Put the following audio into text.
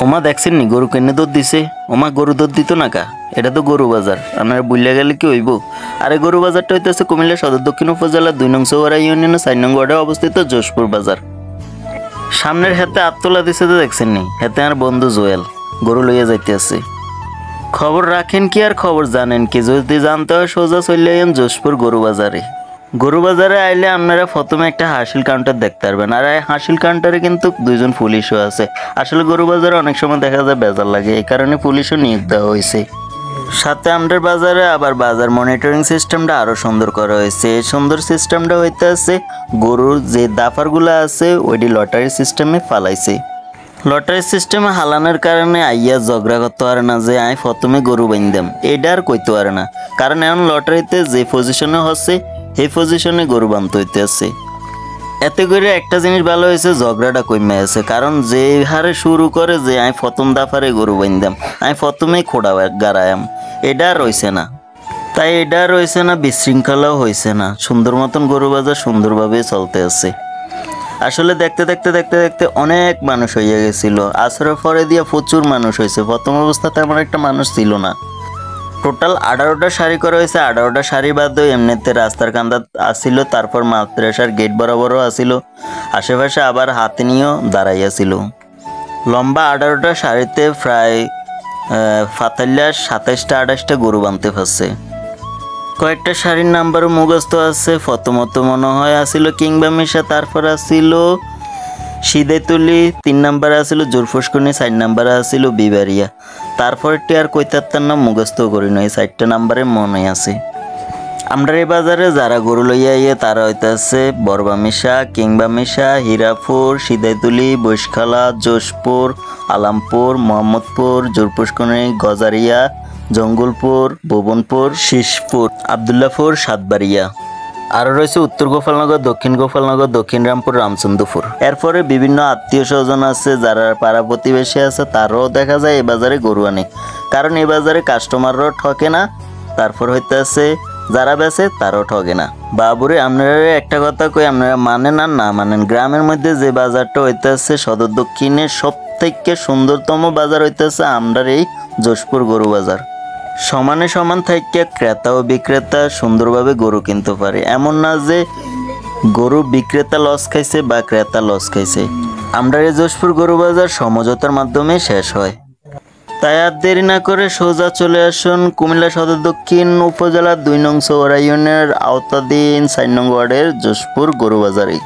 ওমা দেখছেন নি গরু কেনে দুধ দিছে। ওমা গরু দুধ দিত না কা, এটা তো গরু বাজার। আপনারা বুঝলে গেলে কি হইব। আরে গরু বাজারটা হইতেছে কুমিল্লা সদর দক্ষিণ উপজেলার ২ নং চৌয়ারা ইউনিয়নের ৪ নং ওয়ার্ডে অবস্থিত জোশপুর বাজার। সামনের হাতে আত্মলা দিছে তো দেখছেন নি, হাতে আর বন্ধু জোয়েল গরু লইয়া যাইতে আছে। খবর রাখেন কি আর খবর জানেন কি, যদি জানতে হয় সোজা চলে আইন জোশপুর গরু বাজারে। গরু বাজারে আইলে আপনারা প্রথমে একটা হাসিল কাউন্টার দেখতে পারবেন। আর এই হাসিল কাউন্টারে কিন্তু ২জন পুলিশও আছে। আসলে গরু বাজারে অনেক সময় দেখা যায় বেজার লাগে, এই কারণে পুলিশও নিয়োগ দেওয়া হয়েছে। সাথে আমাদের বাজারে আবার বাজার মনিটরিং সিস্টেমটা আরও সুন্দর করা হয়েছে। এই সুন্দর সিস্টেমটা হইতে আছে গরুর যে দাফারগুলো আছে ওইটি লটারি সিস্টেমে ফালাইছে। লটারি সিস্টেমে হালানোর কারণে আইয়া ঝগড়া করতে পারে না যে আমি প্রথমে গরু বাইন্দাম, এটা আর কইতে পারে না। কারণ এখন লটারিতে যে পজিশনে হচ্ছে এই পজিশনে গরু বানতে হইতে আছে। এতে করে একটা জিনিস ভালো হয়েছে, ঝগড়াটা কমে আছে। কারণ যে হারে শুরু করে যে আমি প্রথম দাফারে গরু বাইন্দাম, আমি প্রথমেই খোড়া গাড়ায়াম, এটা আর রয়েছে না। তাই এটা আর রয়েছে না, বিশৃঙ্খলাও হয়েছে না, সুন্দর মতন গরু বাজার সুন্দরভাবে চলতে আছে। আসলে দেখতে দেখতে দেখতে দেখতে অনেক মানুষ হয়ে গেছিল। আসরের পরে দিয়ে প্রচুর মানুষ হয়েছে। প্রথম অবস্থাতে আমার একটা মানুষ ছিল না। টোটাল 18টা সারি করা হয়েছে। 18টা সারি বাদ এমনিতে রাস্তার কান্দা আসছিল, তারপর মাদ্রাসার গেট বরাবরও আসিল, আশেপাশে আবার হাতে নিয়েও দাঁড়াইয়াছিল। লম্বা 18টা সারিতে প্রায় 27টা 28টা গরু বানতে পারছে। কয়েকটা শাড়ির নাম্বারও মুখস্থ আছে। প্রথমত মনে হয় আসিল কিংবা মিশা, তারপর আসিল সিদেতুলি, 3 নাম্বারে আসিল জোরফুসকুনি, 4 নাম্বারে আসিল বিবারিয়া। তারপরটি আর কইতার নাম মুখস্থ করি না, এই 4টা নাম্বারে মনে আছে। আমরা এই বাজারে যারা গরু লইয়া ইয়ে তারা হইতেছে বরবামিশা, কিংবামিশা, হীরাপুর, সিদাইতুলি, বৈশখালা, জোশপুর, আলামপুর, মোহাম্মদপুর, জোরপুসকুনি, গজারিয়া, জঙ্গলপুর, ভুবনপুর, শীষপুর, আবদুল্লাপুর, সাতবাড়িয়া। আরও রয়েছে উত্তর গোপালনগর, দক্ষিণ গোপালনগর, দক্ষিণ রামপুর, রামচন্দ্রপুর। এরপরে বিভিন্ন আত্মীয় স্বজন আছে, যারা পাড়া প্রতিবেশী আছে, তারাও দেখা যায় এই বাজারে গরু আনে। কারণ এই বাজারে কাস্টমাররাও ঠকে না, তারপর হইতে আছে যারা বেচে তারাও ঠকে না। বাবুরে আপনারা একটা কথা কই, আপনারা মানেন আর না মানেন, গ্রামের মধ্যে যে বাজারটা হইতে আছে সদর দক্ষিণের সব থেকে সুন্দরতম বাজার হইতেছে আমরার এই জোশপুর গরু বাজার। সমানে সমান থেকে ক্রেতা ও বিক্রেতা সুন্দরভাবে গরু কিনতে পারে। এমন না যে গরু বিক্রেতা লস খাইছে বা ক্রেতা লস খাইছে। আমরা এই জোশপুর গরু বাজার সমঝোতার মাধ্যমে শেষ হয়। তাই আর দেরি না করে সোজা চলে আসুন কুমিল্লা সদর দক্ষিণ উপজেলার ২ নং চৌয়ারা ইউনিয়নের আওতাধীন ৪ নং ওয়ার্ডের জোশপুর গরু বাজারে।